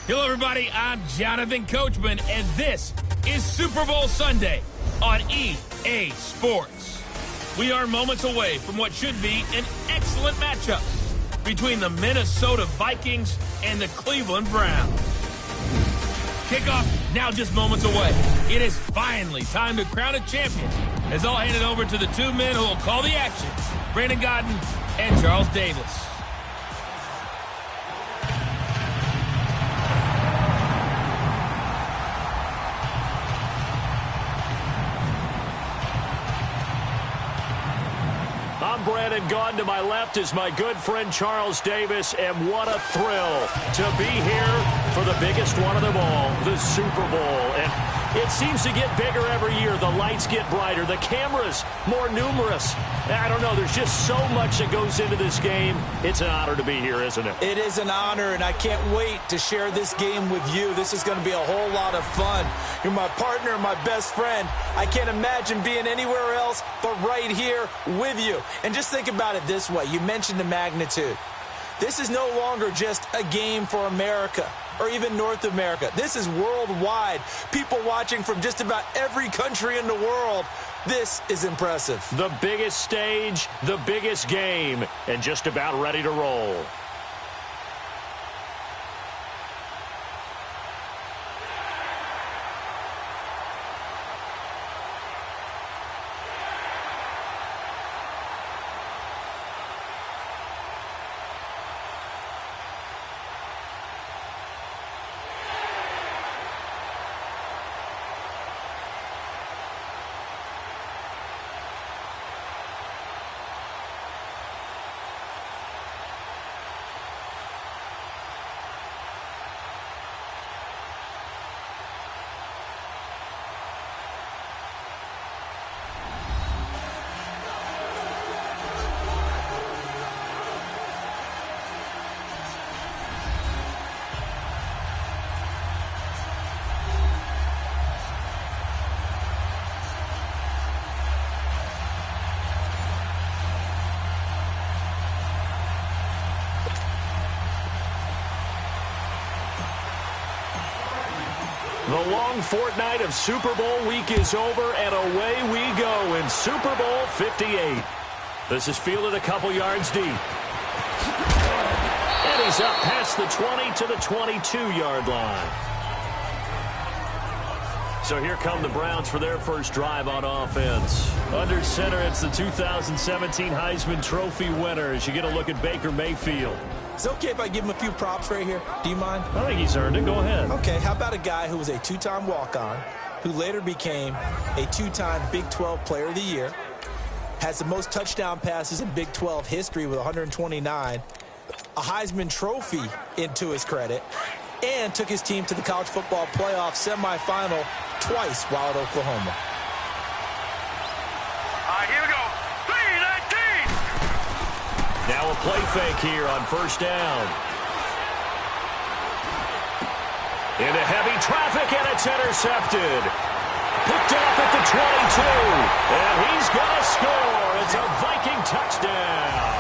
Hello, everybody. I'm Jonathan Coachman, and this is Super Bowl Sunday on EA Sports. We are moments away from what should be an excellent matchup between the Minnesota Vikings and the Cleveland Browns. Kickoff now just moments away. It is finally time to crown a champion, as I'll hand it over to the two men who will call the action, Brandon Godden and Charles Davis. I'm Brandon Godden. To my left is my good friend Charles Davis, and what a thrill to be here for the biggest one of them all, the Super Bowl. And it seems to get bigger every year. The lights get brighter, the cameras more numerous. I don't know, there's just so much that goes into this game. It's an honor to be here, isn't it? It is an honor, and I can't wait to share this game with you. This is going to be a whole lot of fun. You're my partner, my best friend. I can't imagine being anywhere else but right here with you. And just think about it this way. You mentioned the magnitude. This is no longer just a game for America or even North America. This is worldwide. People watching from just about every country in the world. This is impressive. The biggest stage, the biggest game, and just about ready to roll. The long fortnight of Super Bowl week is over, and away we go in Super Bowl 58. This is fielded a couple yards deep. And he's up past the 20 to the 22-yard line. So here come the Browns for their first drive on offense. Under center, it's the 2017 Heisman Trophy winner as you get a look at Baker Mayfield. Is it okay if I give him a few props right here? Do you mind? I think he's earned it. Go ahead. Okay, how about a guy who was a two-time walk-on, who later became a two-time Big 12 Player of the Year, has the most touchdown passes in Big 12 history with 129, a Heisman Trophy into his credit, and took his team to the college football playoff semifinal twice while at Oklahoma. Here we go. 3-19. Now a play fake here on first down. Into heavy traffic, and it's intercepted. Picked off at the 22. And he's going to score. It's a Viking touchdown.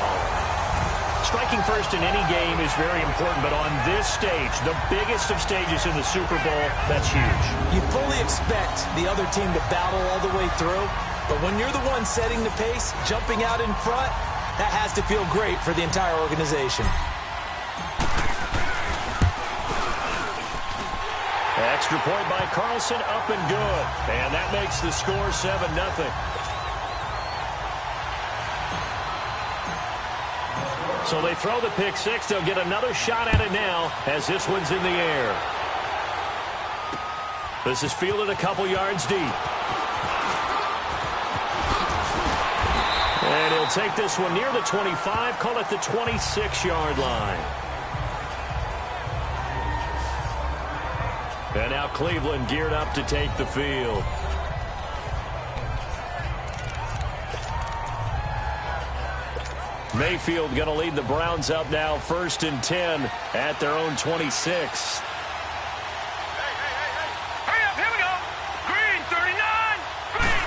Striking first in any game is very important, but on this stage, the biggest of stages in the Super Bowl, that's huge. You fully expect the other team to battle all the way through, but when you're the one setting the pace, jumping out in front, that has to feel great for the entire organization. Extra point by Carlson, up and good. And that makes the score 7-0. So they throw the pick six. They'll get another shot at it now as this one's in the air. This is fielded a couple yards deep. And he'll take this one near the 25, call it the 26-yard line. And now Cleveland geared up to take the field. Mayfield going to lead the Browns up now, 1st and 10 at their own 26. Hurry up, here we go. Green, 39. Green.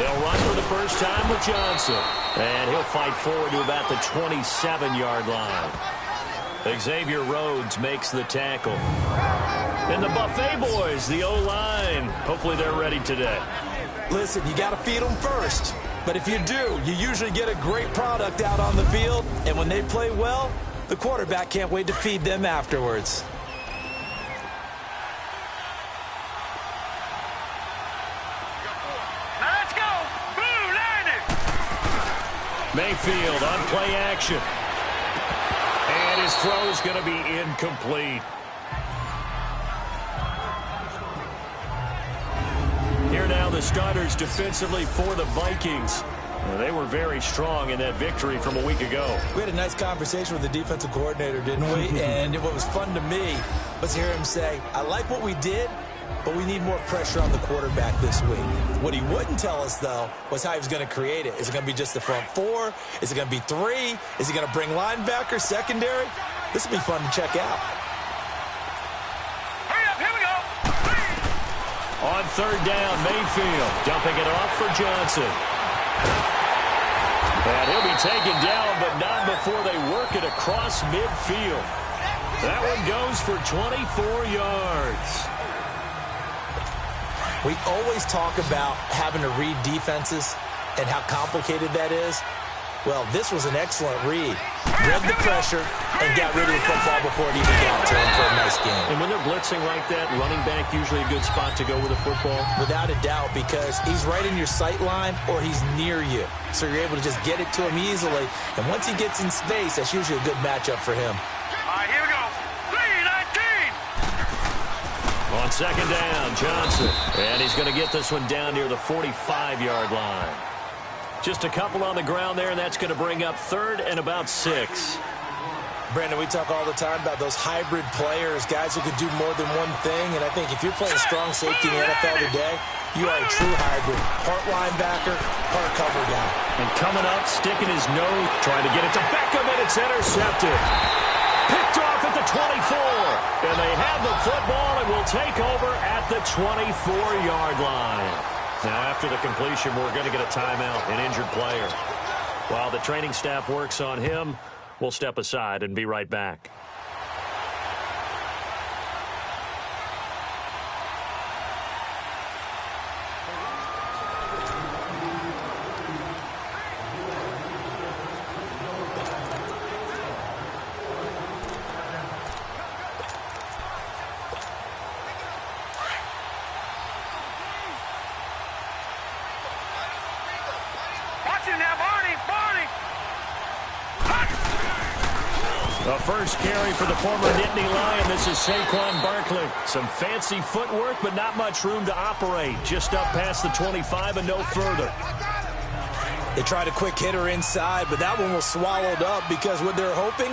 They'll run for the first time with Johnson. And he'll fight forward to about the 27-yard line. Xavier Rhodes makes the tackle. And the Buffet boys, the O-line, hopefully they're ready today. Listen, you got to feed them first. But if you do, you usually get a great product out on the field. And when they play well, the quarterback can't wait to feed them afterwards. Now let's go. Blue landed. Mayfield on play action. And his throw's going to be incomplete. Here now the starters defensively for the Vikings. Well, they were very strong in that victory from a week ago. We had a nice conversation with the defensive coordinator, didn't we? And what was fun to me was to hear him say, I like what we did, but we need more pressure on the quarterback this week. What he wouldn't tell us, though, was how he was going to create it. Is it going to be just the front four? Is it going to be three? Is he going to bring linebackers, secondary? This will be fun to check out. Hurry up, here we go. On third down, Mayfield dumping it off for Johnson. And he'll be taken down, but not before they work it across midfield. That one goes for 24 yards. We always talk about having to read defenses and how complicated that is. Well, this was an excellent read. Read the pressure and got rid of the football before it even got to him for a nice game. And when they're blitzing like that, running back usually a good spot to go with a football? Without a doubt, because he's right in your sight line or he's near you. So you're able to just get it to him easily. And once he gets in space, that's usually a good matchup for him. All right, here we go. 3-19. On second down, Johnson. And he's going to get this one down near the 45-yard line. Just a couple on the ground there, and that's going to bring up third and about 6. Brandon, we talk all the time about those hybrid players, guys who can do more than one thing. And I think if you're playing strong safety in the NFL today, you are a true hybrid. Part linebacker, part cover guy. And coming up, sticking his nose, trying to get it to Beckham, and it's intercepted. Picked off at the 24. And they have the football and will take over at the 24-yard line. Now, after the completion, we're going to get a timeout, an injured player. While the training staff works on him, we'll step aside and be right back. The first carry for the former Nittany Lion. This is Saquon Barkley. Some fancy footwork, but not much room to operate. Just up past the 25 and no further. They tried a quick hitter inside, but that one was swallowed up because what they're hoping,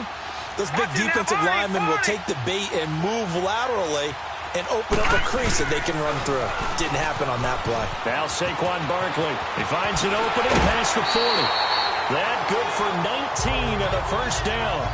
those big defensive linemen will take the bait and move laterally and open up a crease that they can run through. Didn't happen on that play. Now Saquon Barkley. He finds an opening past the 40. That good for 19 and a first down.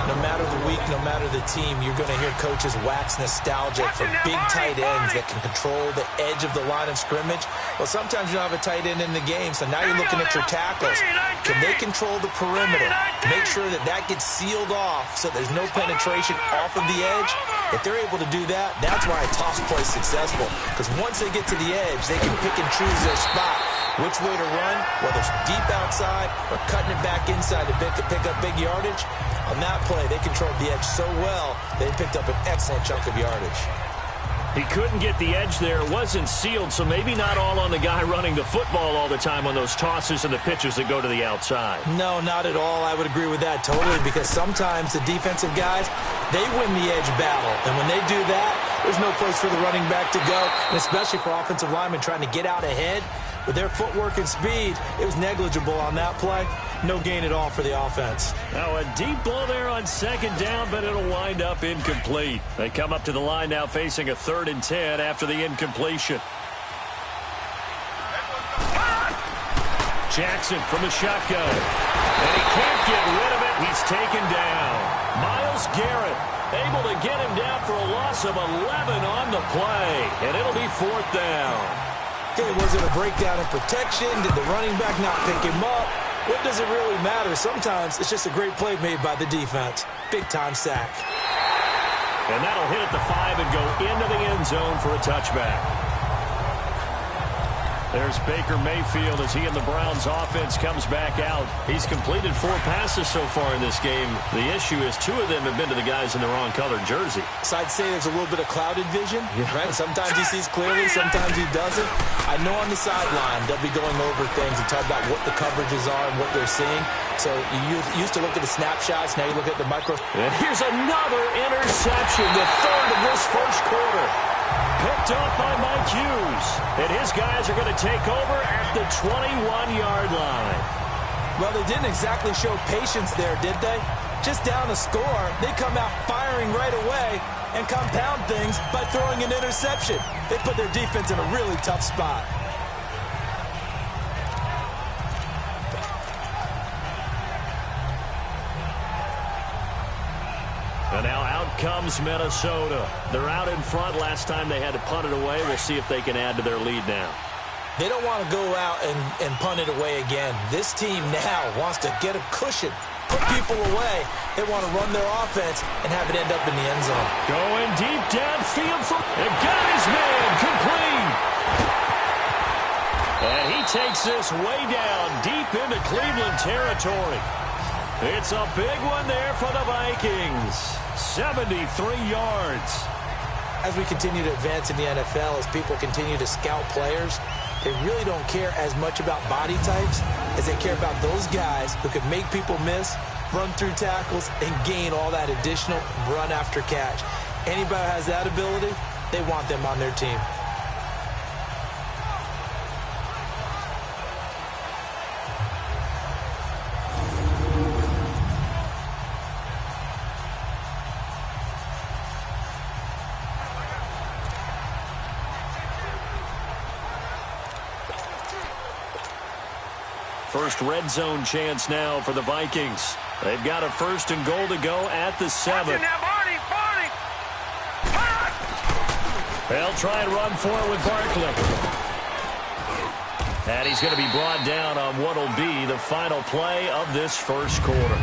No matter the week, no matter the team, you're going to hear coaches wax nostalgic for big tight ends that can control the edge of the line of scrimmage. Well, sometimes you don't have a tight end in the game, so now you're looking at your tackles. Can they control the perimeter? Make sure that that gets sealed off so there's no penetration off of the edge. If they're able to do that, that's why a toss play is successful. Because once they get to the edge, they can pick and choose their spot. Which way to run, whether it's deep outside or cutting it back inside to pick up big yardage. On that play, they controlled the edge so well, they picked up an excellent chunk of yardage. He couldn't get the edge there. It wasn't sealed, so maybe not all on the guy running the football all the time on those tosses and the pitches that go to the outside. No, not at all. I would agree with that totally, because sometimes the defensive guys, they win the edge battle. And when they do that, there's no place for the running back to go, and especially for offensive linemen trying to get out ahead. With their footwork and speed, it was negligible on that play. No gain at all for the offense. Now a deep ball there on second down, but it'll wind up incomplete. They come up to the line now facing a 3rd and 10 after the incompletion. Jackson from the shotgun. And he can't get rid of it. He's taken down. Myles Garrett able to get him down for a loss of 11 on the play. And it'll be 4th down. Okay, was it a breakdown in protection? Did the running back not pick him up? What does it really matter? Sometimes it's just a great play made by the defense. Big-time sack. And that'll hit at the 5 and go into the end zone for a touchback. There's Baker Mayfield as he and the Browns offense comes back out. He's completed 4 passes so far in this game. The issue is 2 of them have been to the guys in the wrong colored jersey. So I'd say there's a little bit of clouded vision, right? Sometimes he sees clearly, sometimes he doesn't. I know on the sideline they'll be going over things and talk about what the coverages are and what they're seeing. So you used to look at the snapshots, now you look at the micro. And here's another interception, the 3rd of this first quarter. Picked off by Mike Hughes. And his guys are going to take over at the 21-yard line. Well, they didn't exactly show patience there, did they? Just down a score, they come out firing right away and compound things by throwing an interception. They put their defense in a really tough spot. And now out comes Minnesota. They're out in front. Last time they had to punt it away. We'll see if they can add to their lead now. They don't want to go out and punt it away again. This team now wants to get a cushion, put people away. They want to run their offense and have it end up in the end zone. Going deep downfield and got his man complete. And he takes this way down deep into Cleveland territory. It's a big one there for the Vikings. 73 yards. As we continue to advance in the NFL, as people continue to scout players, they really don't care as much about body types as they care about those guys who can make people miss, run through tackles, and gain all that additional run after catch. Anybody who has that ability, they want them on their team. First red zone chance now for the Vikings. They've got a 1st and goal to go at the 7. They'll try and run for it with Barkley. And he's going to be brought down on what will be the final play of this first quarter.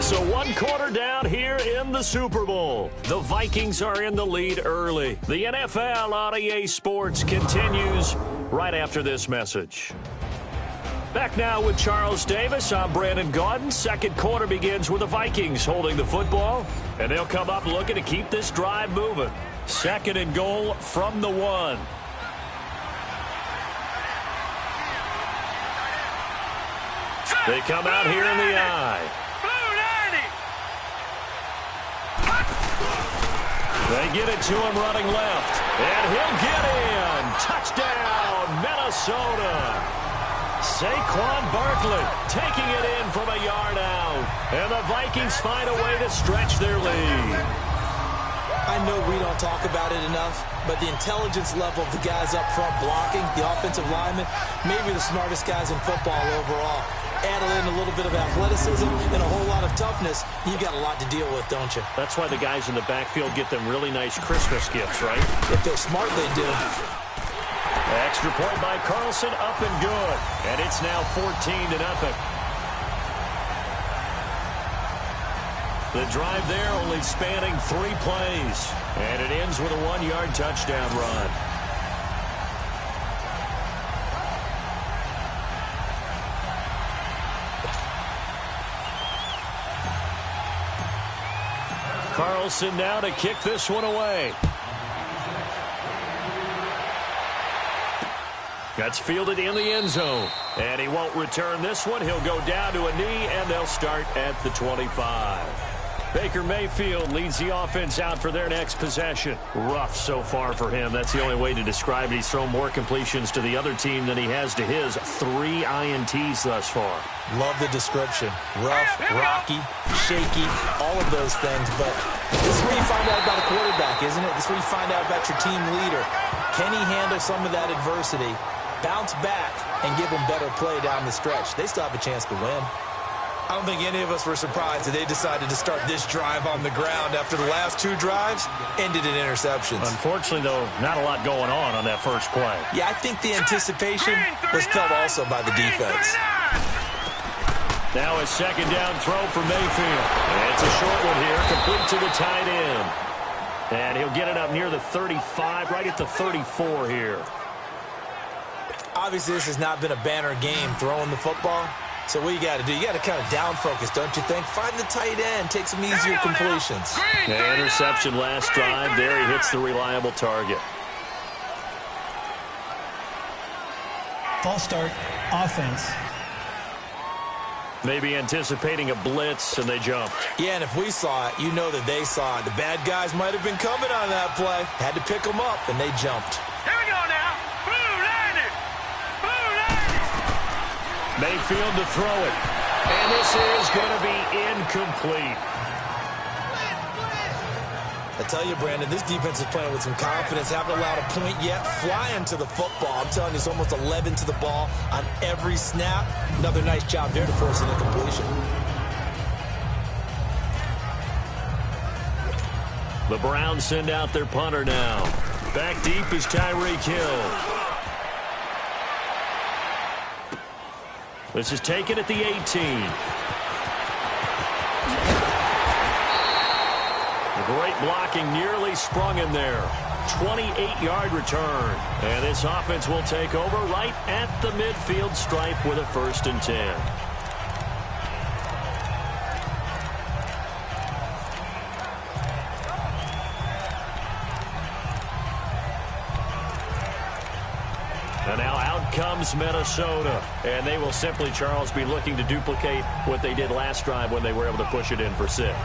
So 1 quarter down here in the Super Bowl. The Vikings are in the lead early. The NFL on EA Sports continues right after this message. Back now with Charles Davis. I'm Brandon Gaudin. Second quarter begins with the Vikings holding the football. And they'll come up looking to keep this drive moving. 2nd and goal from the 1. They come out here in the eye. They get it to him running left. And he'll get in. Touchdown, Minnesota. Saquon Barkley taking it in from a yard out. And the Vikings find a way to stretch their lead. I know we don't talk about it enough, but the intelligence level of the guys up front blocking, the offensive linemen, maybe the smartest guys in football overall. Add in a little bit of athleticism and a whole lot of toughness, you got a lot to deal with, don't you? That's why the guys in the backfield get them really nice Christmas gifts, right? If they're smart, they do. Extra point by Carlson, up and good. And it's now 14-0. The drive there only spanning 3 plays. And it ends with a 1-yard touchdown run. Carlson now to kick this one away. That's fielded in the end zone. And he won't return this one. He'll go down to a knee, and they'll start at the 25. Baker Mayfield leads the offense out for their next possession. Rough so far for him. That's the only way to describe it. He's thrown more completions to the other team than he has to his. 3 INTs thus far. Love the description. Rough, rocky, shaky, all of those things. But this is where you find out about a quarterback, isn't it? This is where you find out about your team leader. Can he handle some of that adversity, bounce back, and give them better play down the stretch? They still have a chance to win. I don't think any of us were surprised that they decided to start this drive on the ground after the last 2 drives ended in interceptions. Unfortunately, though, not a lot going on that first play. Yeah, I think the anticipation was felt also by the defense. Now a second down throw for Mayfield. And it's a short one here, complete to the tight end. And he'll get it up near the 35, right at the 34 here. Obviously, this has not been a banner game throwing the football. So what you got to do, you got to kind of down focus, don't you think? Find the tight end, take some easier completions. Yeah, interception last drive. There he hits the reliable target. False start, offense. Maybe anticipating a blitz, and they jumped. Yeah, and if we saw it, you know that they saw it. The bad guys might have been coming on that play. Had to pick them up, and they jumped. Here we go now. Blue landed. Blue landed. Mayfield to throw it. And this is going to be incomplete. I tell you, Brandon, this defense is playing with some confidence. Haven't allowed a point yet. Flying to the football. I'm telling you, it's almost 11 to the ball on every snap. Another nice job there to force an incompletion. The Browns send out their punter now. Back deep is Tyreek Hill. This is taken at the 18. Great blocking, nearly sprung him there. 28-yard return. And this offense will take over right at the midfield stripe with a 1st and 10. And now out comes Minnesota. And they will simply, Charles, be looking to duplicate what they did last drive when they were able to push it in for 6.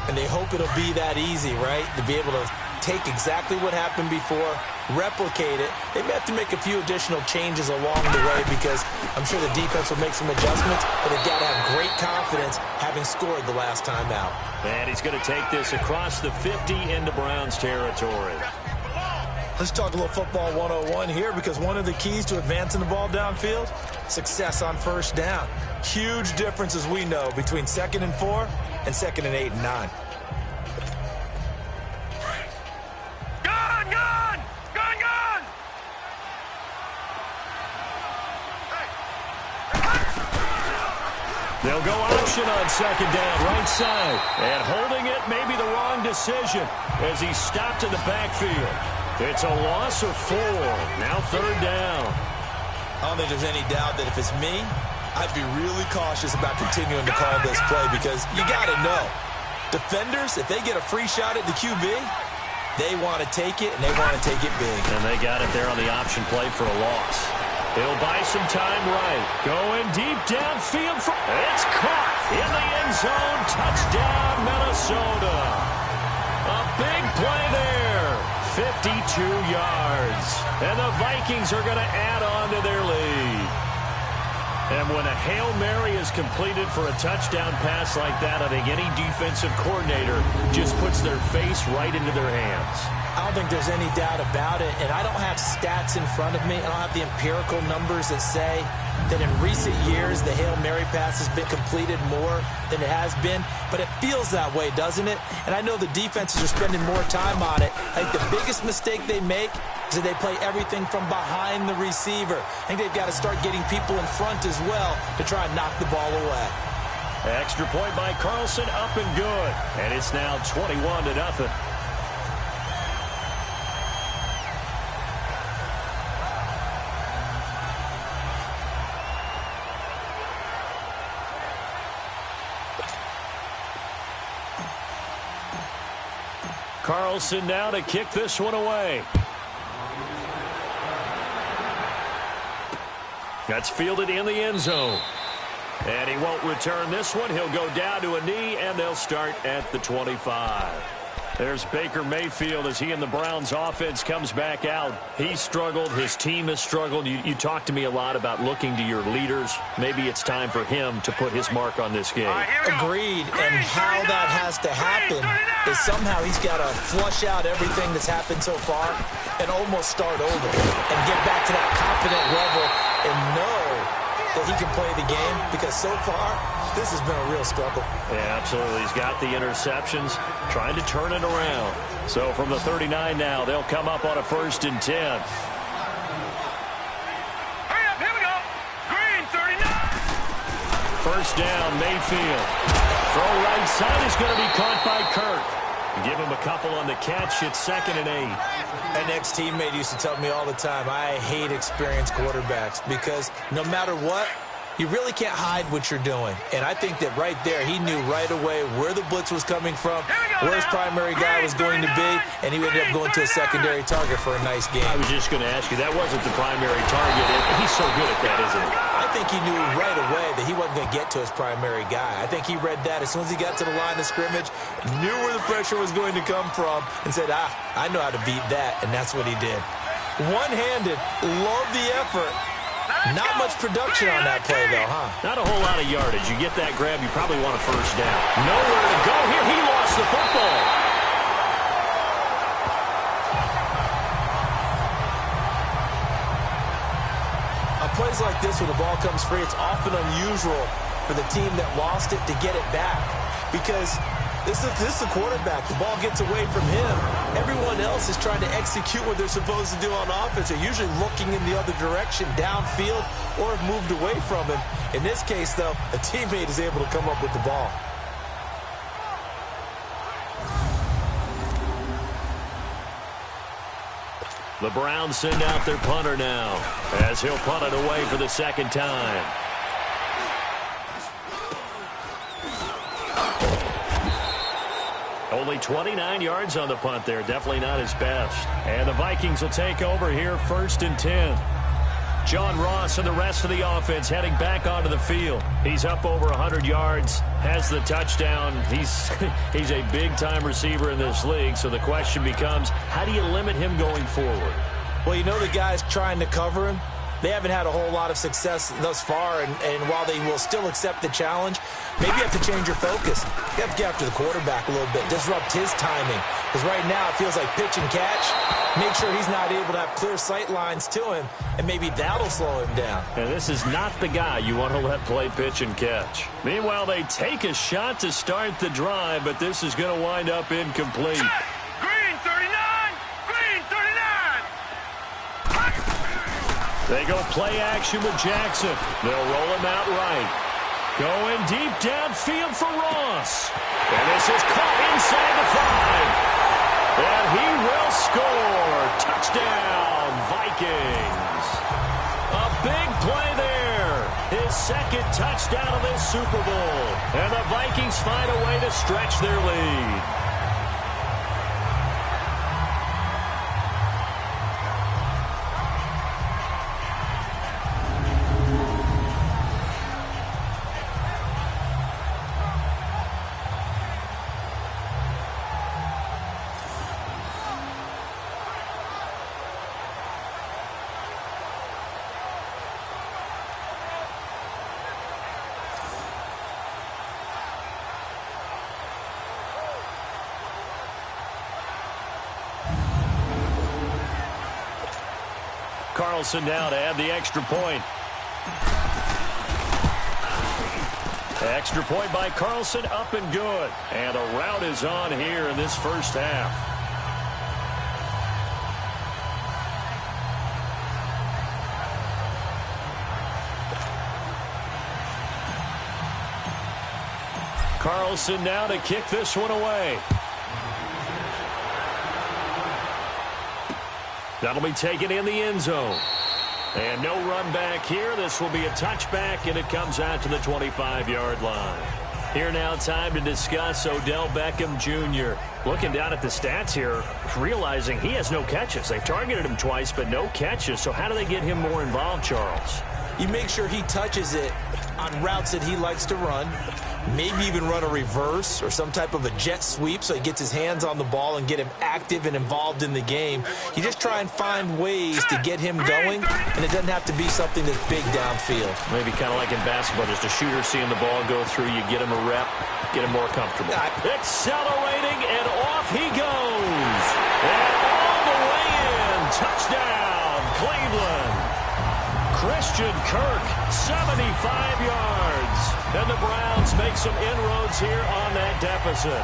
And they hope it'll be that easy, right? To be able to take exactly what happened before, replicate it. They may have to make a few additional changes along the way because I'm sure the defense will make some adjustments, but they've got to have great confidence having scored the last time out. And he's going to take this across the 50 into Browns territory. Let's talk a little football 101 here because one of the keys to advancing the ball downfield, success on 1st down. Huge difference, as we know, between 2nd and 4 and 2nd and 8 and 9. Gone, gone, gone, gone. They'll go option on 2nd down, right side. And holding it may be the wrong decision as he stopped in the backfield. It's a loss of 4. Now 3rd down. I don't think there's any doubt that if it's me, I'd be really cautious about continuing to call this play because you got to know, defenders, if they get a free shot at the QB, they want to take it, and they want to take it big. And they got it there on the option play for a loss. He'll buy some time right. Going deep downfield. It's caught in the end zone. Touchdown, Minnesota. A big play there. 52 yards. And the Vikings are going to add on to their lead. And when a Hail Mary is completed for a touchdown pass like that, I think any defensive coordinator just puts their face right into their hands. I don't think there's any doubt about it, and I don't have stats in front of me. I don't have the empirical numbers that say that in recent years the Hail Mary pass has been completed more than it has been, but it feels that way, doesn't it? And I know the defenses are spending more time on it. I think the biggest mistake they make is that they play everything from behind the receiver. I think they've got to start getting people in front as well to try and knock the ball away. Extra point by Carlson, up and good. And it's now 21-0. Carlson now to kick this one away. That's fielded in the end zone. And he won't return this one. He'll go down to a knee, and they'll start at the 25. There's Baker Mayfield as he and the Browns offense comes back out. He struggled. His team has struggled. You talk to me a lot about looking to your leaders. Maybe it's time for him to put his mark on this game. Agreed. And how that has to happen is somehow he's got to flush out everything that's happened so far and almost start over and get back to that competent level and know that he can play the game, because so far this has been a real struggle. Yeah, absolutely. He's got the interceptions, trying to turn it around. So from the 39 now, they'll come up on a 1st and 10. Hurry up, here we go. Green, 39. first down, Mayfield. Throw right side is going to be caught by Kirk. Give him a couple on the catch. It's 2nd and 8. An ex-teammate used to tell me all the time, I hate experienced quarterbacks because no matter what, you really can't hide what you're doing. And I think that right there, he knew right away where the blitz was coming from, where his primary guy was going to be, and he ended up going to a secondary target for a nice game. I was just going to ask you, that wasn't the primary target. He's so good at that, isn't he? I think he knew right away that he wasn't going to get to his primary guy. I think he read that as soon as he got to the line of scrimmage, knew where the pressure was going to come from, and said, I know how to beat that, and that's what he did. One-handed, love the effort. Not much production on that play, though, huh? Not a whole lot of yardage. You get that grab, you probably want a first down. Nowhere to go here. He lost the football. On plays like this where the ball comes free, it's often unusual for the team that lost it to get it back because this is the quarterback. The ball gets away from him. Everyone else is trying to execute what they're supposed to do on offense. They're usually looking in the other direction, downfield, or have moved away from him. In this case, though, a teammate is able to come up with the ball. The Browns send out their punter now as he'll punt it away for the 2nd time. Only 29 yards on the punt there. Definitely not his best. And the Vikings will take over here 1st and 10. John Ross and the rest of the offense heading back onto the field. He's up over 100 yards, has the touchdown. He's a big-time receiver in this league, so the question becomes, how do you limit him going forward? Well, you know the guys trying to cover him. They haven't had a whole lot of success thus far, and while they will still accept the challenge, maybe you have to change your focus. You have to get after the quarterback a little bit, disrupt his timing. Because right now it feels like pitch and catch. Make sure he's not able to have clear sight lines to him, and maybe that'll slow him down. And this is not the guy you want to let play pitch and catch. Meanwhile, they take a shot to start the drive, but this is going to wind up incomplete. Green 39! Green 39! They go play action with Jackson. They'll roll him out right. Going deep downfield for Ross. And this is caught inside the 5. And he will score. Touchdown, Vikings. A big play there. His 2nd touchdown of this Super Bowl. And the Vikings find a way to stretch their lead. Carlson now to add the extra point. Extra point by Carlson, up and good. And a rout is on here in this first half. Carlson now to kick this one away. That'll be taken in the end zone. And no run back here. This will be a touchback, and it comes out to the 25-yard line. Here now, time to discuss Odell Beckham Jr. Looking down at the stats here, realizing he has no catches. They've targeted him twice, but no catches. So how do they get him more involved, Charles? You make sure he touches it on routes that he likes to run. Maybe even run a reverse or some type of a jet sweep so he gets his hands on the ball and get him active and involved in the game. You just try and find ways to get him going, and it doesn't have to be something that's big downfield. Maybe kind of like in basketball, just a shooter seeing the ball go through, you get him a rep, get him more comfortable. Accelerating, and off he goes. And all the way in. Touchdown, Cleveland. Christian Kirk, 75 yards. And the Browns make some inroads here on that deficit.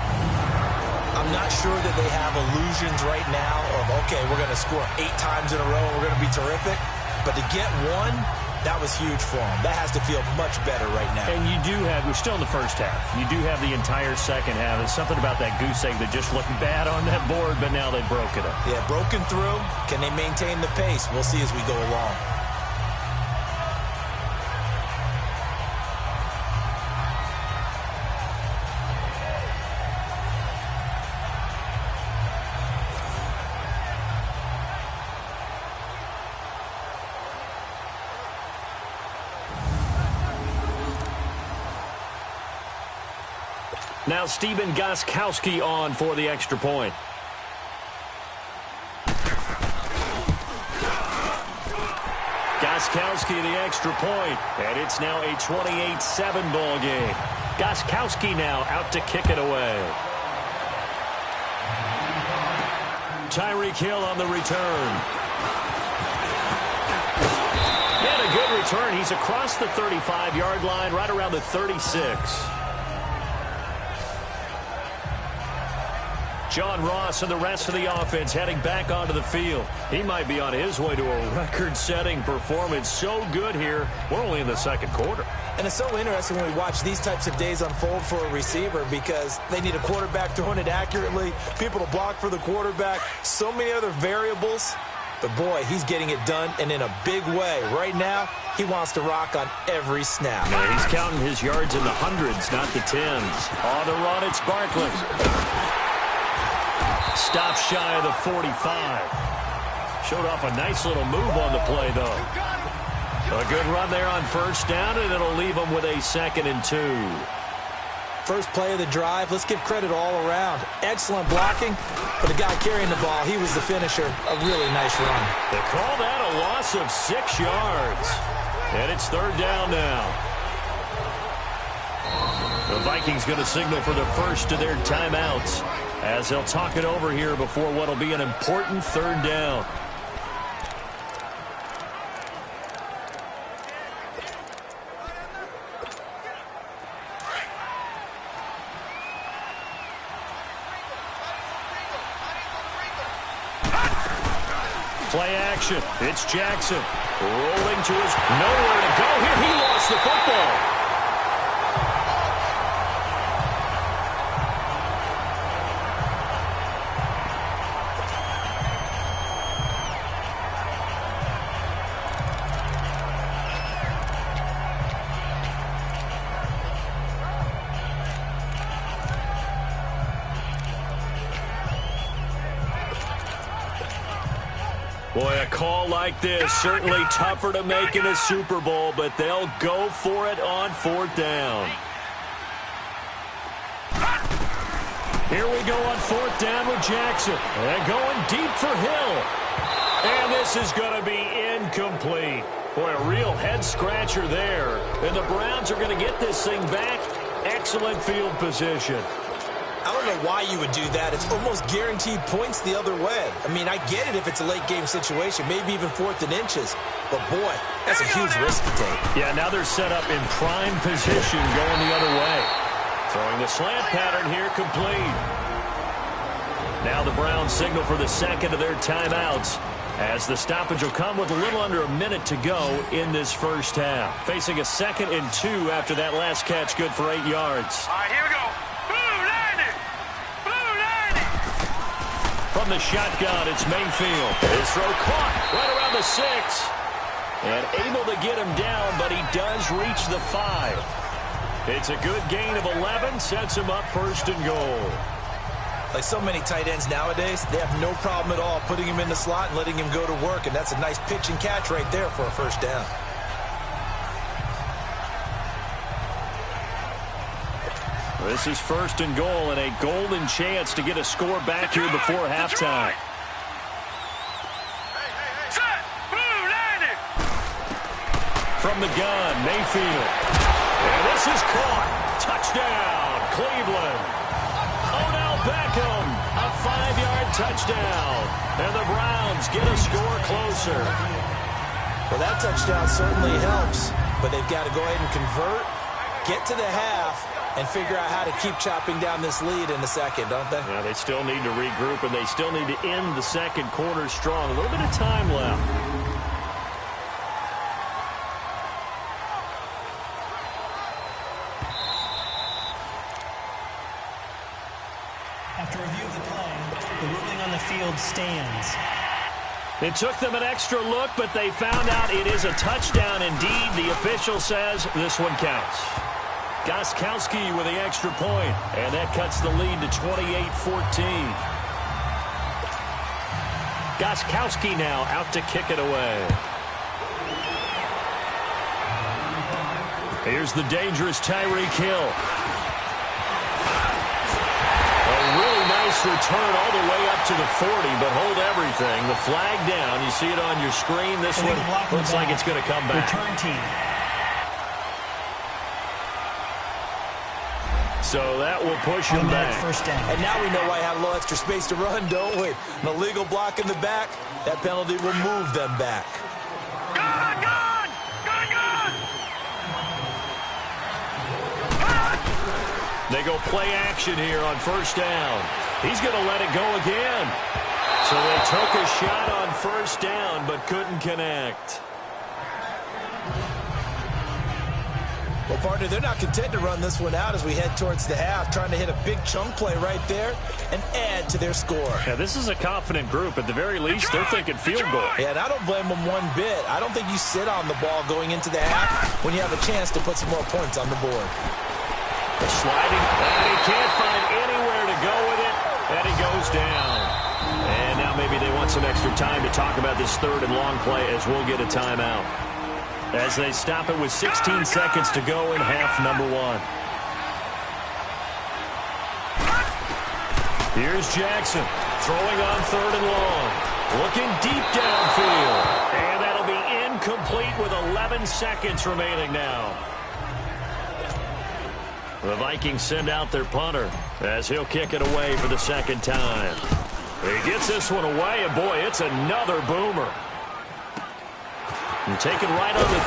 I'm not sure that they have illusions right now of, okay, we're going to score 8 times in a row and we're going to be terrific. But to get one, That was huge for him. That has to feel much better right now. And you do have, we're still in the first half. You do have the entire second half. There's something about that goose egg that just looked bad on that board, but now they've broken it. Yeah, broken through. Can they maintain the pace? We'll see as we go along. Now Steven Gostkowski on for the extra point. Gostkowski the extra point, and it's now a 28-7 ball game. Gostkowski now out to kick it away. Tyreek Hill on the return. And a good return. He's across the 35-yard line, right around the 36. John Ross and the rest of the offense heading back onto the field. He might be on his way to a record-setting performance. So good here. We're only in the second quarter. And it's so interesting when we watch these types of days unfold for a receiver because they need a quarterback throwing it accurately, people to block for the quarterback, so many other variables. But, boy, he's getting it done, and in a big way. Right now, he wants to rock on every snap. Yeah, he's counting his yards in the hundreds, not the tens. On the run, it's Barkley. Stop shy of the 45. Showed off a nice little move on the play, though. A good run there on first down, and it'll leave them with a 2nd and 2. First play of the drive. Let's give credit all around. Excellent blocking, but the guy carrying the ball, he was the finisher. A really nice run. They call that a loss of 6 yards. And it's 3rd down now. The Vikings going to signal for the first of their timeouts as they'll talk it over here before what will be an important 3rd down. Play action. It's Jackson. Rolling to his nowhere to go here. He lost the football. Boy, a call like this, certainly tougher to make in a Super Bowl, but they'll go for it on 4th down. Here we go on 4th down with Jackson. And going deep for Hill. And this is going to be incomplete. Boy, a real head-scratcher there. And the Browns are going to get this thing back. Excellent field position. I don't know why you would do that. It's almost guaranteed points the other way. I mean, I get it if it's a late-game situation, maybe even 4th and inches. But, boy, that's a huge risk to take. Yeah, now they're set up in prime position going the other way. Throwing the slant pattern here complete. Now the Browns signal for the 2nd of their timeouts as the stoppage will come with a little under a minute to go in this first half. Facing a 2nd and 2 after that last catch, good for 8 yards. All right, here we go. From the shotgun, it's Mayfield. His throw caught right around the 6. And able to get him down, but he does reach the 5. It's a good gain of 11, sets him up 1st and goal. Like so many tight ends nowadays, they have no problem at all putting him in the slot and letting him go to work, and that's a nice pitch and catch right there for a 1st down. This is 1st and goal and a golden chance to get a score back here before halftime. From the gun, Mayfield. And this is caught. Touchdown, Cleveland. Odell Beckham, a 5-yard touchdown. And the Browns get a score closer. Well, that touchdown certainly helps, but they've got to go ahead and convert, get to the half, and figure out how to keep chopping down this lead in the 2nd, don't they? Yeah, they still need to regroup, and they still need to end the 2nd quarter strong. A little bit of time left. field stands. It took them an extra look, but they found out it is a touchdown indeed. The official says this one counts. Gostkowski with the extra point, and that cuts the lead to 28-14. Gostkowski now out to kick it away. Here's the dangerous Tyreek Hill. A really nice return all the way up to the 40, but hold everything. The flag down. You see it on your screen. This one looks like it's going to come back. Return team. So that will push him back. First down. And now we know why I have a little extra space to run, don't we? An illegal block in the back. That penalty will move them back. They go play action here on first down. He's going to let it go again. So they took a shot on first down, but couldn't connect. Well, partner, they're not content to run this one out as we head towards the half, trying to hit a big chunk play right there and add to their score. Yeah, this is a confident group. At the very least, they're thinking field goal. Yeah, and I don't blame them one bit. I don't think you sit on the ball going into the half when you have a chance to put some more points on the board. Sliding, and he can't find anywhere to go with it, and he goes down. And now maybe they want some extra time to talk about this third and long play as we'll get a timeout. As they stop it with 16 seconds to go in half number one. Here's Jackson throwing on third and long. Looking deep downfield. And that'll be incomplete with 11 seconds remaining now. The Vikings send out their punter as he'll kick it away for the second time. He gets this one away, and boy, it's another boomer. And taken right on the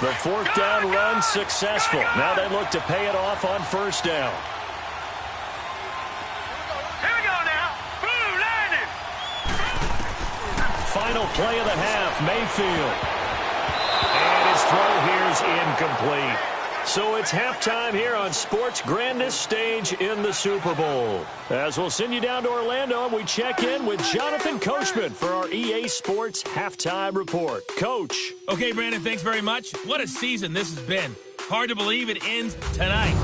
30. The fourth down run successful. Now they look to pay it off on first down. Final play of the half, Mayfield. And his throw here's incomplete. So it's halftime here on sports' grandest stage in the Super Bowl. As we'll send you down to Orlando, and we check in with Jonathan Coachman for our EA Sports Halftime Report. Coach. Okay, Brandon, thanks very much. What a season this has been. Hard to believe it ends tonight.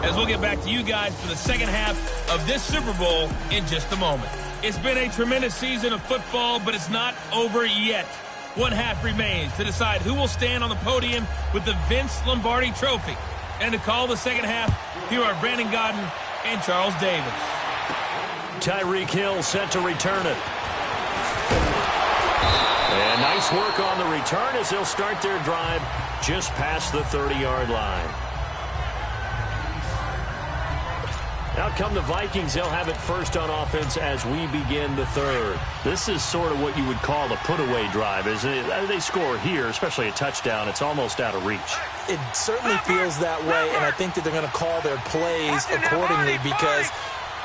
As we'll get back to you guys for the second half of this Super Bowl in just a moment. It's been a tremendous season of football, but it's not over yet. One half remains to decide who will stand on the podium with the Vince Lombardi Trophy. And to call the second half, here are Brandon Godden and Charles Davis. Tyreek Hill set to return it. And nice work on the return as they'll start their drive just past the 30-yard line. Out come the Vikings. They'll have it first on offense as we begin the third. This is sort of what you would call a put-away drive, isn't it? They score here, especially a touchdown. It's almost out of reach. It certainly feels that way, and I think that they're going to call their plays accordingly because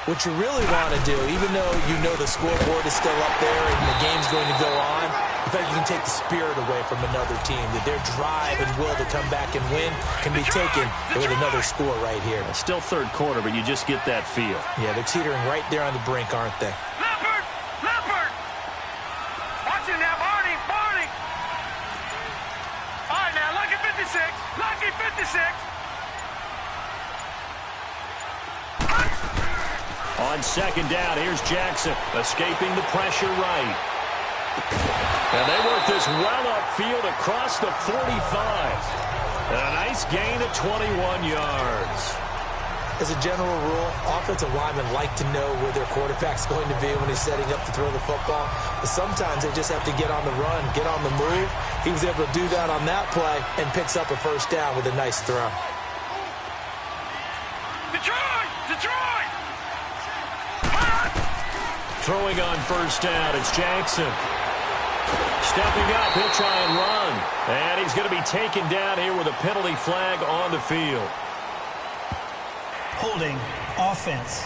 what you really want to do, even though you know the scoreboard is still up there and the game's going to go on, in fact, you can take the spirit away from another team, that their drive and will to come back and win can be taken with another score right here. It's still third quarter, but you just get that feel. Yeah, they're teetering right there on the brink, aren't they? Leopard! Leopard! Watch it now, Barney! Barney! All right, now, lucky 56. Lucky 56. On second down, here's Jackson, escaping the pressure right. And they work this well upfield across the 45. And a nice gain of 21 yards. As a general rule, offensive linemen like to know where their quarterback's going to be when he's setting up to throw the football. But sometimes they just have to get on the run, get on the move. He was able to do that on that play and picks up a first down with a nice throw. Detroit! Detroit! Throwing on first down, it's Jackson. Stepping up, he'll try and run. And he's going to be taken down here with a penalty flag on the field. Holding offense.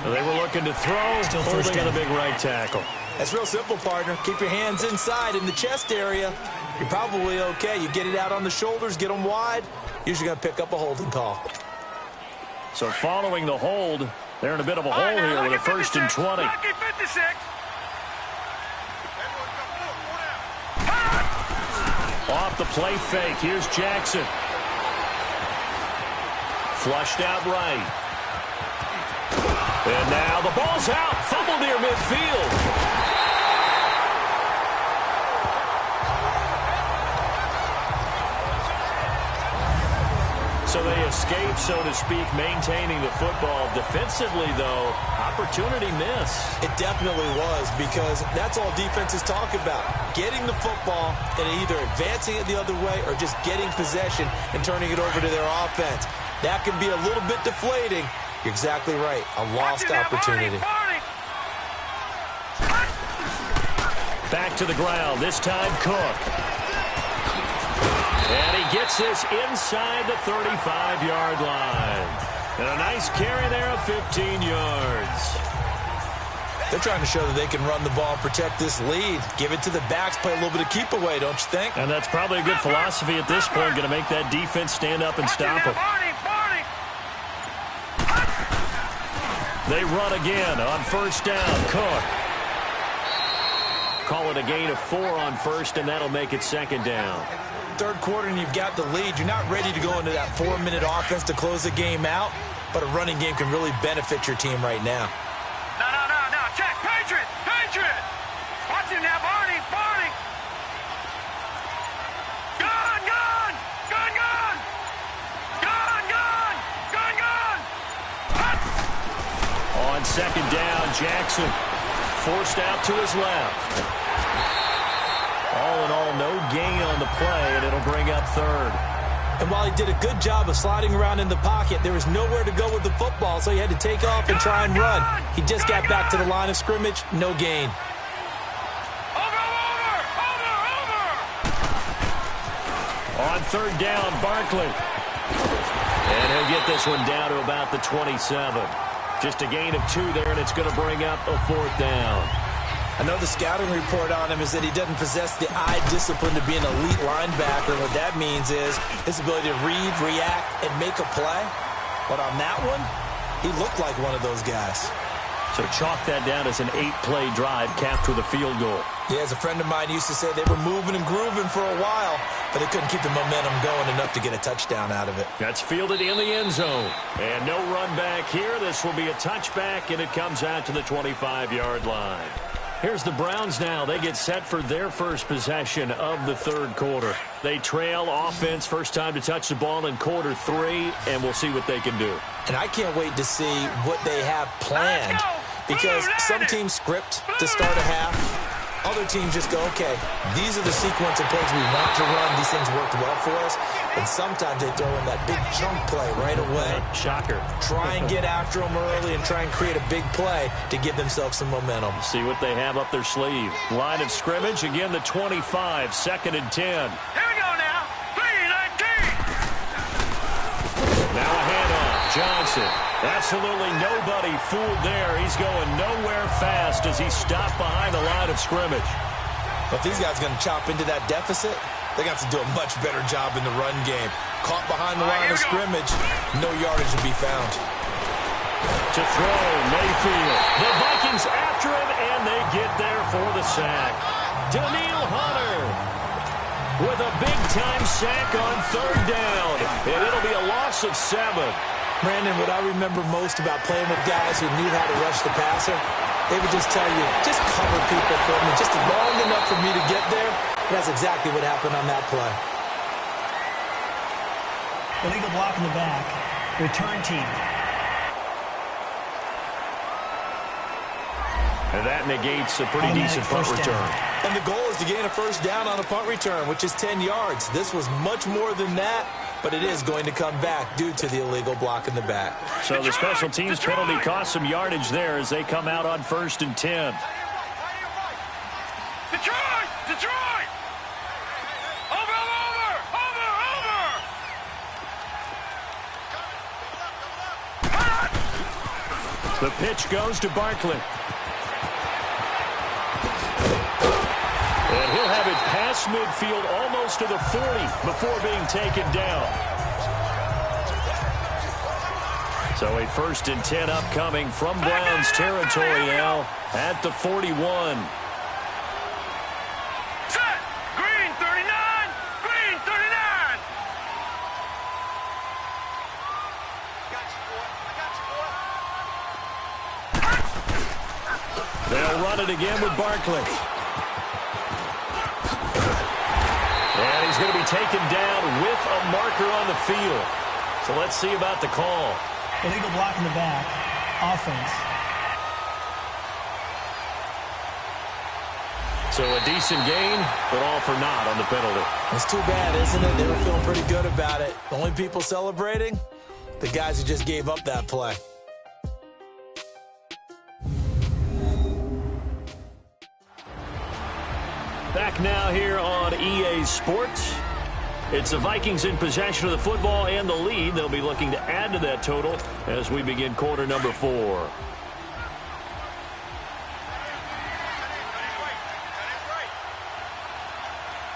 They were looking to throw, holding on the big right tackle. That's real simple, partner. Keep your hands inside in the chest area. You're probably okay. You get it out on the shoulders, get them wide. Usually going to pick up a holding call. So following the hold, they're in a bit of a hole here with a 1st and 20. Off the play fake. Here's Jackson. Flushed out right. And now the ball's out. Fumble near midfield. So they escape, so to speak, maintaining the football. Defensively, though, opportunity miss. It definitely was, because that's all defenses talk about. Getting the football and either advancing it the other way or just getting possession and turning it over to their offense. That can be a little bit deflating. You're exactly right. A lost opportunity. Back to the ground. This time, Cook. And he gets this inside the 35-yard line. And a nice carry there of 15 yards. They're trying to show that they can run the ball and protect this lead. Give it to the backs, play a little bit of keep away, don't you think? And that's probably a good philosophy at this point, going to make that defense stand up and stop them. They run again on 1st down. Cook. Call it a gain of 4 on 1st, and that'll make it 2nd down. 3rd quarter and you've got the lead. You're not ready to go into that 4-minute offense to close the game out, but a running game can really benefit your team right now. No. Check. Patriot. Watch him now, Barney. Gun. On 2nd down, Jackson forced out to his left. All in all, no gain on the play, and it'll bring up 3rd. And while he did a good job of sliding around in the pocket, there was nowhere to go with the football, so he had to take off and try and run. He just got back to the line of scrimmage, no gain. Over! On 3rd down, Barkley. And he'll get this one down to about the 27. Just a gain of 2 there, and it's going to bring up a 4th down. I know the scouting report on him is that he doesn't possess the eye discipline to be an elite linebacker. What that means is his ability to read, react, and make a play. But on that one, he looked like one of those guys. So chalk that down as an 8-play drive capped with a field goal. Yeah, as a friend of mine used to say, they were moving and grooving for a while, but they couldn't keep the momentum going enough to get a touchdown out of it. That's fielded in the end zone. And no run back here. This will be a touchback, and it comes out to the 25-yard line. Here's the Browns now. They get set for their first possession of the 3rd quarter. They trail offense, first time to touch the ball in quarter 3, and we'll see what they can do. And I can't wait to see what they have planned, because some teams script to start a half. Other teams just go, okay, these are the sequence of plays we want to run. These things worked well for us. And sometimes they throw in that big chunk play right away. Shocker. Try and get after them early and try and create a big play to give themselves some momentum. See what they have up their sleeve. Line of scrimmage, again, the 25, 2nd and 10. Here we go now. 3-19. Now a handoff. Johnson. Absolutely nobody fooled there. He's going nowhere fast as he stopped behind the line of scrimmage. But if these guys are going to chop into that deficit, they're going to have to do a much better job in the run game. Caught behind the line of scrimmage, no yardage to be found. To throw, Mayfield. The Vikings after him, and they get there for the sack. Daniil Hunter with a big-time sack on 3rd down. And it'll be a loss of 7. Brandon, what I remember most about playing with guys who knew how to rush the passer, they would just tell you, just cover people for me, just long enough for me to get there. And that's exactly what happened on that play. Illegal block in the back. Return team. And that negates a pretty decent punt return. And the goal is to gain a 1st down on a punt return, which is 10 yards. This was much more than that, but it is going to come back due to the illegal block in the back. So the special teams penalty cost some yardage there as they come out on 1st and 10. Detroit! Over! The pitch goes to Barkley. And he'll have it past midfield almost to the 40 before being taken down. So a 1st and 10 upcoming from Browns territory now at the 41. Set. Green 39. Green 39. They'll run it again with Barkley. And he's going to be taken down with a marker on the field. So let's see about the call. Illegal block in the back. Offense. So a decent gain, but all for naught on the penalty. It's too bad, isn't it? They were feeling pretty good about it. The only people celebrating? The guys who just gave up that play. Back now here on EA Sports. It's the Vikings in possession of the football and the lead. They'll be looking to add to that total as we begin quarter number 4.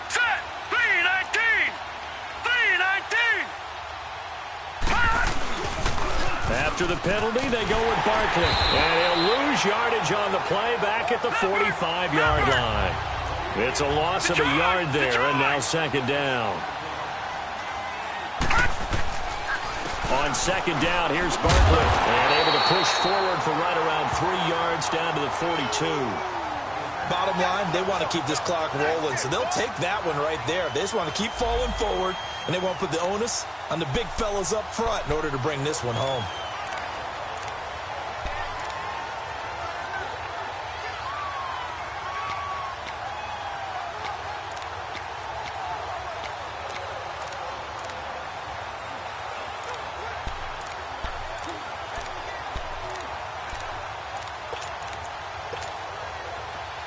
Set. 319. 319. After the penalty, they go with Barkley. And he'll lose yardage on the play back at the 45-yard line. It's a loss of a yard there, and now 2nd down. On 2nd down, here's Barkley. And able to push forward for right around 3 yards down to the 42. Bottom line, they want to keep this clock rolling, so they'll take that one right there. They just want to keep falling forward, and they won't put the onus on the big fellas up front in order to bring this one home.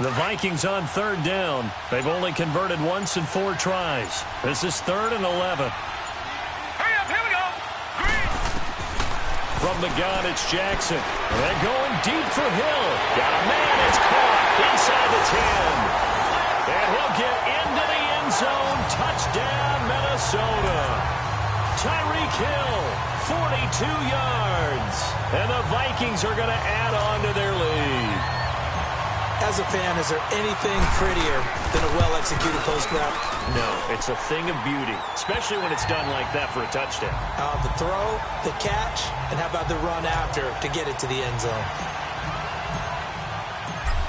The Vikings on 3rd down. They've only converted once in 4 tries. This is 3rd and 11. Hurry up. Here we go. Green. From the gun, it's Jackson. They're going deep for Hill. Got a man. It's caught inside the 10. And he'll get into the end zone. Touchdown, Minnesota. Tyreek Hill, 42 yards. And the Vikings are going to add on to their lead. As a fan, is there anything prettier than a well-executed post-grab? No, it's a thing of beauty, especially when it's done like that for a touchdown. The throw, the catch, and how about the run after to get it to the end zone?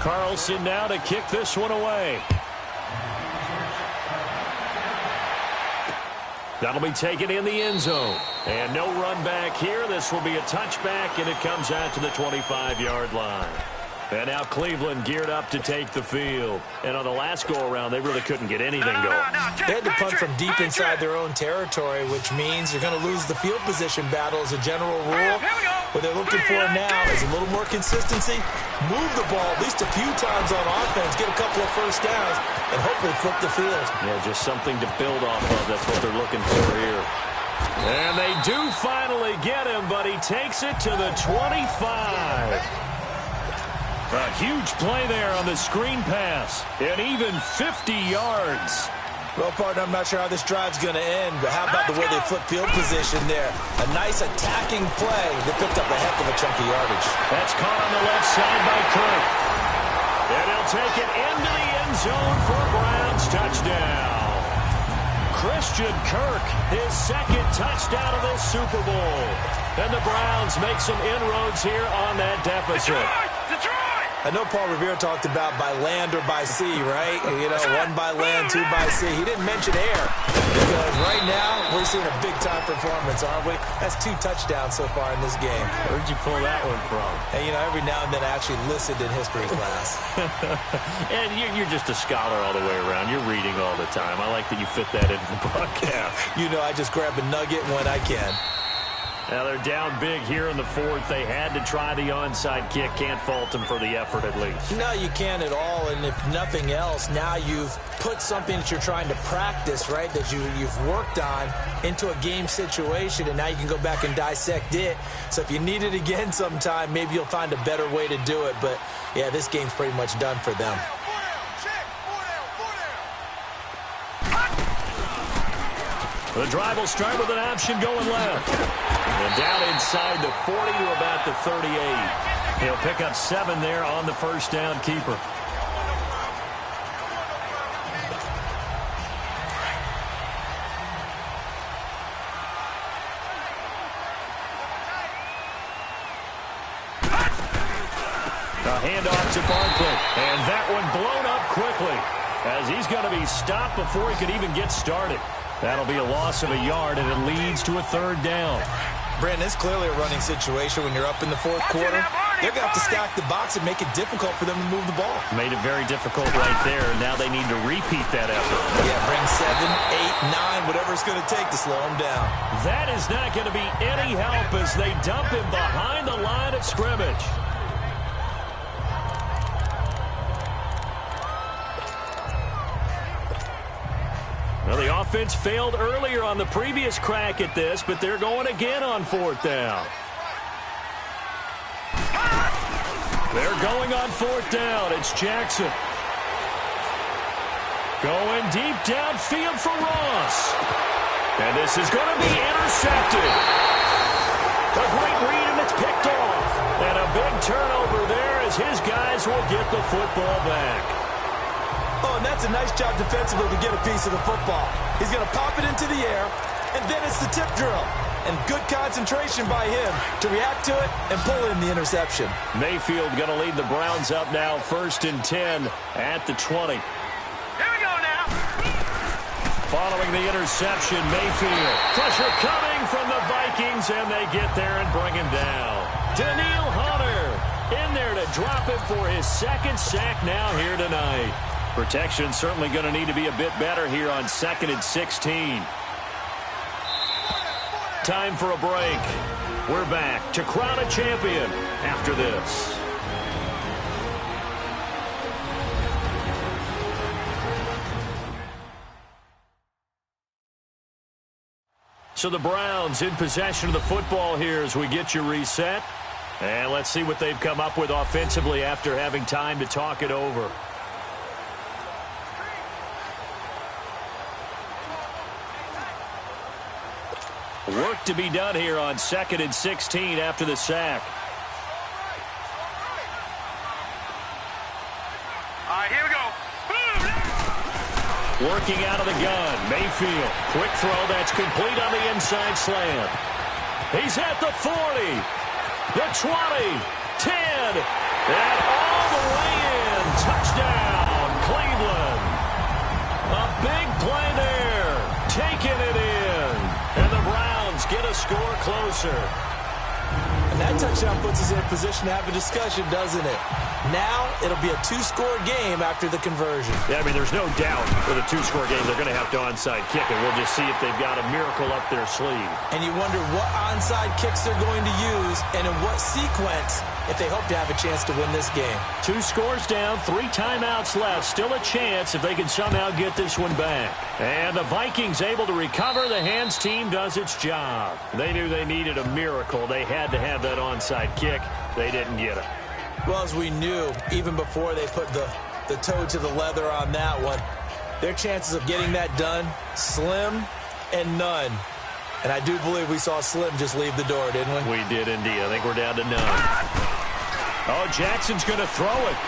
Carlson now to kick this one away. That'll be taken in the end zone. And no run back here. This will be a touchback, and it comes out to the 25-yard line. And now Cleveland geared up to take the field. And on the last go-around, they really couldn't get anything going. They had to punt from deep inside their own territory, which means you're going to lose the field position battle as a general rule. What they're looking for now is a little more consistency, move the ball at least a few times on offense, get a couple of first downs, and hopefully flip the field. Yeah, just something to build off of. That's what they're looking for here. And they do finally get him, but he takes it to the 25. A huge play there on the screen pass, and even 50 yards. Well, partner, I'm not sure how this drive's going to end, but how about the way they flip field position there? A nice attacking play that picked up a heck of a chunk of yardage. That's caught on the left side by Kirk. And he'll take it into the end zone for a Browns touchdown. Christian Kirk, his 2nd touchdown of this Super Bowl. And the Browns make some inroads here on that deficit. I know Paul Revere talked about by land or by sea, right? You know, 1 by land, 2 by sea. He didn't mention air because right now we're seeing a big-time performance, aren't we? That's 2 touchdowns so far in this game. Where'd you pull that one from? And, you know, every now and then I actually listened in history class. And you're just a scholar all the way around. You're reading all the time. I like that you fit that into the broadcast. You know, I just grab a nugget when I can. Now they're down big here in the fourth. They had to try the onside kick. Can't fault them for the effort at least. No, you can't at all. And if nothing else, now you've put something that you're trying to practice, right, that you've worked on into a game situation, and now you can go back and dissect it. So if you need it again sometime, maybe you'll find a better way to do it. But, yeah, this game's pretty much done for them. The drive will start with an option going left. And down inside the 40 to about the 38. He'll pick up 7 there on the first down keeper. A handoff to Barkley. And that one blown up quickly as he's going to be stopped before he could even get started. That'll be a loss of a yard, and it leads to a third down. Brandon, it's clearly a running situation when you're up in the fourth quarter. They're going to have to stack the box and make it difficult for them to move the ball. Made it very difficult right there. Now they need to repeat that effort. Yeah, bring 7, 8, 9, whatever it's going to take to slow them down. That is not going to be any help as they dump him behind the line of scrimmage. Well, the offense failed earlier on the previous crack at this, but they're going again on fourth down. They're going on fourth down. It's Jackson. Going deep downfield for Ross. And this is going to be intercepted. A great read, and it's picked off. And a big turnover there as his guys will get the football back. Oh, and that's a nice job defensively to get a piece of the football. He's going to pop it into the air, and then it's the tip drill. And good concentration by him to react to it and pull in the interception. Mayfield going to lead the Browns up now, 1st and 10 at the 20. Here we go now. Following the interception, Mayfield. Pressure coming from the Vikings, and they get there and bring him down. Daniil Hunter in there to drop him for his 2nd sack now here tonight. Protection certainly going to need to be a bit better here on 2nd and 16. Time for a break. We're back to crown a champion after this. So the Browns in possession of the football here as we get you reset. And let's see what they've come up with offensively after having time to talk it over. Work to be done here on 2nd and 16 after the sack. All right, here we go. Working out of the gun. Mayfield. Quick throw that's complete on the inside slant. He's at the 40. The 20. 10. And all the way in. Touchdown, Cleveland. A big play there. Taking it in. And the Browns get a score closer. And that touchdown puts us in a position to have a discussion, doesn't it? Now it'll be a 2-score game after the conversion. Yeah, I mean, there's no doubt with a 2-score game they're going to have to onside kick it. We'll just see if they've got a miracle up their sleeve. And you wonder what onside kicks they're going to use and in what sequence if they hope to have a chance to win this game. 2 scores down, 3 timeouts left. Still a chance if they can somehow get this one back. And the Vikings able to recover. The hands team does its job. They knew they needed a miracle. They had to have that onside kick. They didn't get it. Well, as we knew, even before they put the toe to the leather on that one, their chances of getting that done, slim and none. And I do believe we saw Slim just leave the door, didn't we? We did indeed. I think we're down to none. Oh, Jackson's going to throw it.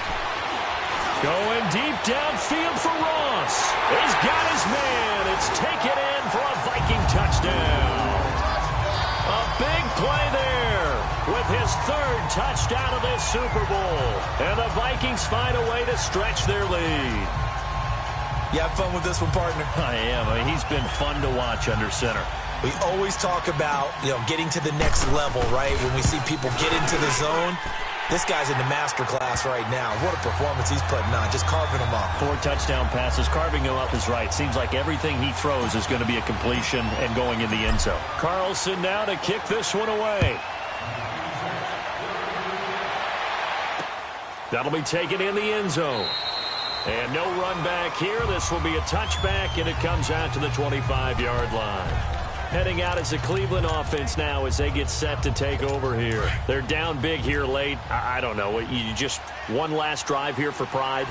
Going deep downfield for Ross. He's got his man. It's taken in for a Viking touchdown. A big play there with his 3rd touchdown of this Super Bowl. And the Vikings find a way to stretch their lead. You have fun with this one, partner? I am. I mean, he's been fun to watch under center. We always talk about, getting to the next level, right? When we see people get into the zone, This guy's in the master class right now. What a performance he's putting on, just carving them up. 4 touchdown passes. Carving him up is right. Seems like everything he throws is going to be a completion and going in the end zone. Carlson now to kick this one away. That'll be taken in the end zone. And no run back here. This will be a touchback, and it comes out to the 25-yard line. Heading out as a Cleveland offense now as they get set to take over here. They're down big here late. I don't know. You just one last drive here for pride?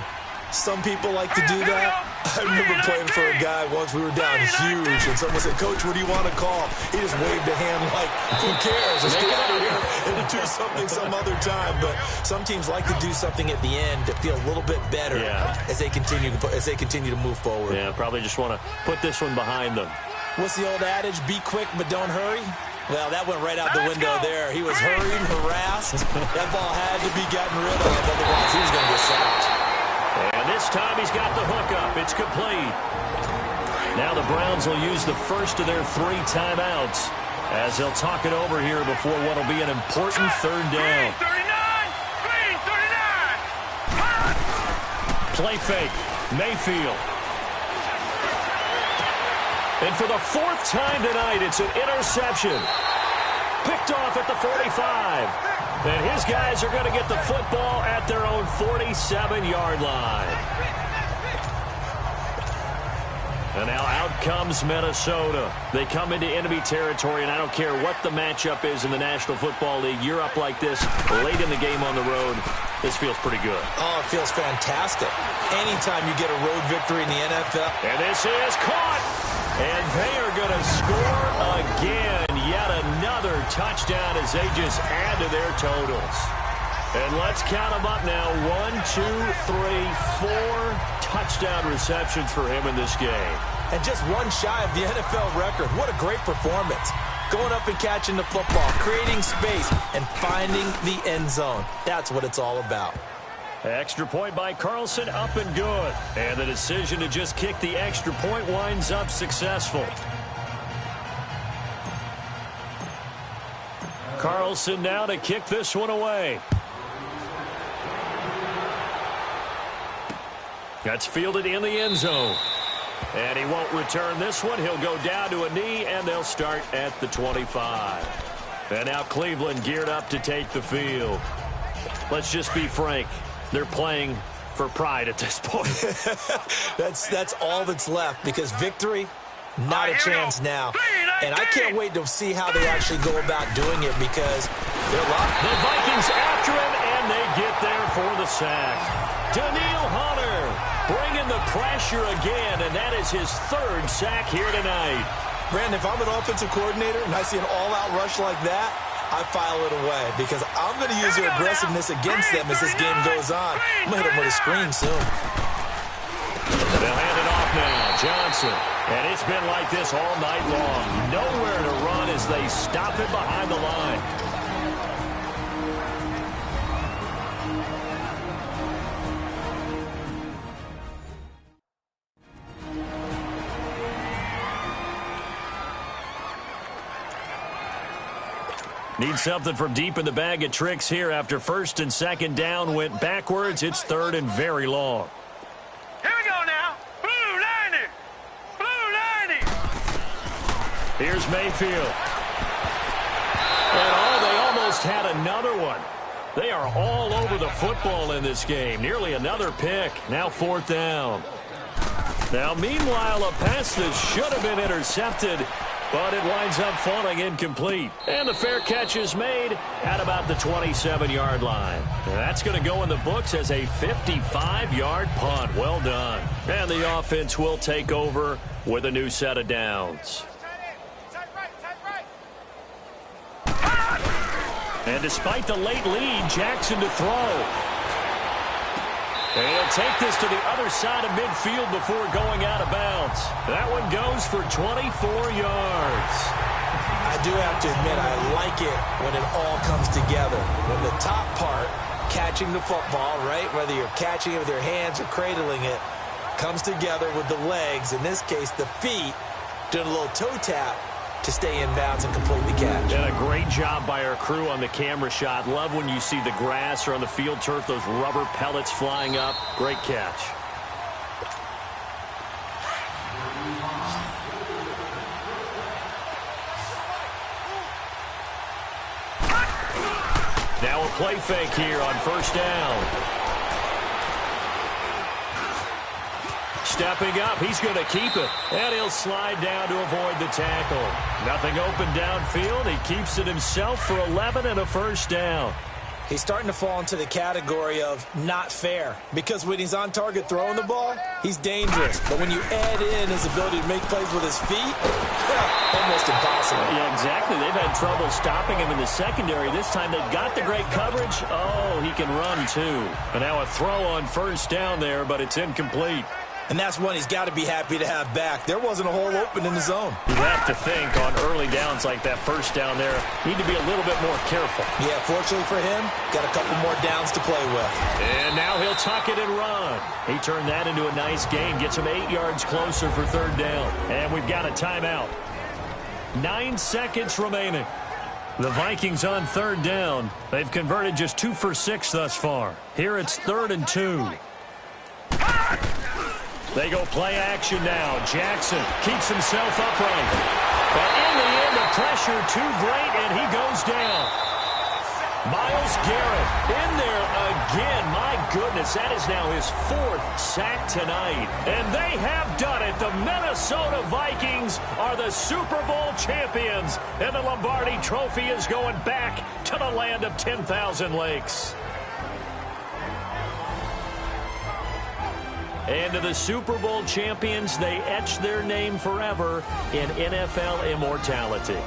Some people like to do that. I remember playing for a guy once. We were down huge, and someone said, "Coach, what do you want to call?" He just waved a hand like, who cares? Let's get out of here and do something some other time. But some teams like to do something at the end to feel a little bit better as they continue to move forward. Yeah, probably just want to put this one behind them. What's the old adage? Be quick, but don't hurry. Well, that went right out the window there. He was hurried, harassed. That ball had to be gotten rid of. Otherwise, he was going to get sacked. And this time he's got the hook up. It's complete. Now the Browns will use the first of their 3 timeouts as they'll talk it over here before what will be an important third down. Green 39. Play fake. Mayfield. And for the 4th time tonight, it's an interception. Picked off at the 45. And his guys are going to get the football at their own 47-yard line. And now out comes Minnesota. They come into enemy territory, and I don't care what the matchup is in the National Football League. You're up like this late in the game on the road. This feels pretty good. Oh, it feels fantastic. Anytime you get a road victory in the NFL. And this is caught. And they are going to score again. Yet another touchdown as they just add to their totals. And let's count them up now. 1, 2, 3, 4 touchdown receptions for him in this game. And just one shy of the NFL record. What a great performance. Going up and catching the football, creating space, and finding the end zone. That's what it's all about. Extra point by Carlson, up and good. And the decision to just kick the extra point winds up successful. Carlson now to kick this one away. That's fielded in the end zone. And he won't return this one. He'll go down to a knee, and they'll start at the 25. And now Cleveland geared up to take the field. Let's just be frank. They're playing for pride at this point. That's all that's left, because victory, not a chance now. And I can't wait to see how they actually go about doing it, because they're locked. The Vikings after him, and they get there for the sack. Daniil Hunter bringing the pressure again, and that is his 3rd sack here tonight. Brandon, if I'm an offensive coordinator and I see an all-out rush like that, I file it away, because I'm going to use their aggressiveness against them as this game goes on. I'm going to hit them with a screen soon. They'll hand it off now. Johnson. And it's been like this all night long. Nowhere to run as they stop it behind the line. Need something from deep in the bag of tricks here after 1st and 2nd down went backwards. It's 3rd and very long. Here we go now. Blue 90. Blue 90. Here's Mayfield. And they almost had another one. They are all over the football in this game. Nearly another pick. Now 4th down. Now, meanwhile, a pass that should have been intercepted, but it winds up falling incomplete. And the fair catch is made at about the 27-yard line. And that's going to go in the books as a 55-yard punt. Well done. And the offense will take over with a new set of downs. And despite the late lead, Jackson to throw. And he'll take this to the other side of midfield before going out of bounds. That one goes for 24 yards. I do have to admit, I like it when it all comes together. When the top part, catching the football, right, whether you're catching it with your hands or cradling it, comes together with the legs, in this case the feet, doing a little toe tap. to stay in bounds and complete the catch. And a great job by our crew on the camera shot. Love when you see the grass or on the field turf, those rubber pellets flying up. Great catch. Now a play fake here on first down. Stepping up, he's going to keep it. And he'll slide down to avoid the tackle. Nothing open downfield. He keeps it himself for 11 and a first down. He's starting to fall into the category of not fair, because when he's on target throwing the ball, he's dangerous. But when you add in his ability to make plays with his feet, almost impossible. Yeah, exactly. They've had trouble stopping him in the secondary. This time they've got the great coverage. Oh, he can run too. And now a throw on first down there, but it's incomplete. And that's one he's got to be happy to have back. There wasn't a hole open in the zone. You have to think on early downs like that first down there, need to be a little bit more careful. Yeah, fortunately for him, got a couple more downs to play with. And now he'll tuck it and run. He turned that into a nice gain, gets him 8 yards closer for third down. And we've got a timeout. 9 seconds remaining. The Vikings on third down. They've converted just 2 for 6 thus far. Here it's 3rd and 2. They go play action now. Jackson keeps himself upright. But in the end, the pressure too great, and he goes down. Myles Garrett in there again. My goodness, that is now his 4th sack tonight. And they have done it. The Minnesota Vikings are the Super Bowl champions. And the Lombardi Trophy is going back to the land of 10,000 lakes. And to the Super Bowl champions, they etch their name forever in NFL immortality.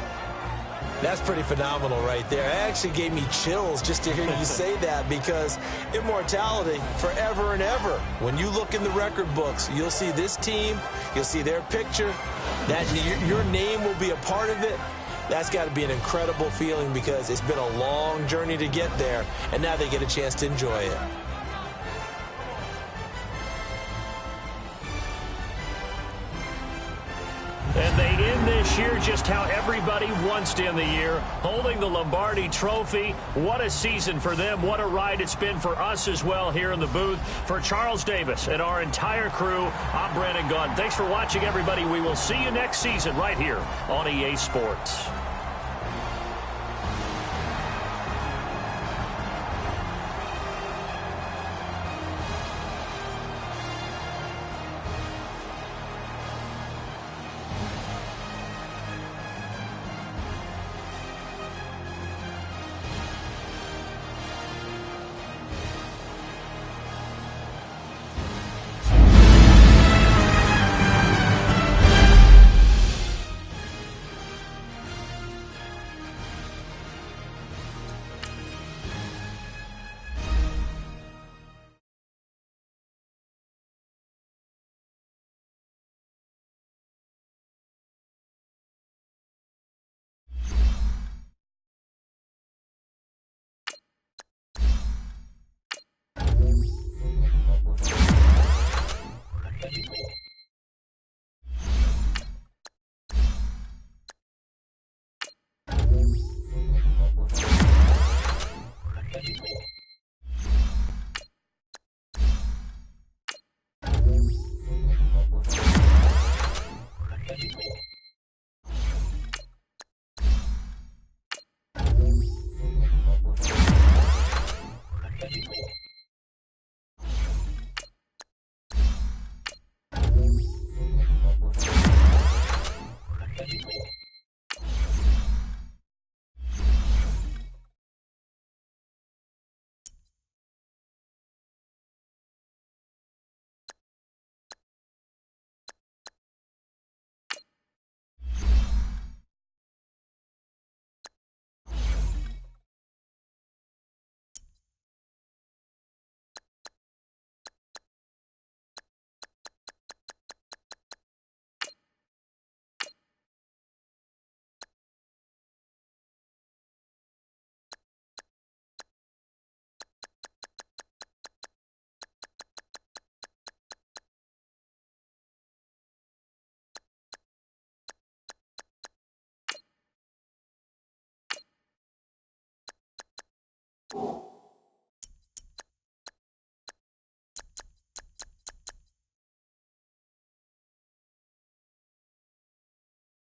That's pretty phenomenal right there. It actually gave me chills just to hear you say that, because immortality forever and ever. When you look in the record books, you'll see this team, you'll see their picture, that your name will be a part of it. That's got to be an incredible feeling, because it's been a long journey to get there, and now they get a chance to enjoy it. And they end this year just how everybody wants to end the year, holding the Lombardi Trophy. What a season for them. What a ride it's been for us as well here in the booth. For Charles Davis and our entire crew, I'm Brandon Gaudin. Thanks for watching, everybody. We will see you next season right here on EA Sports.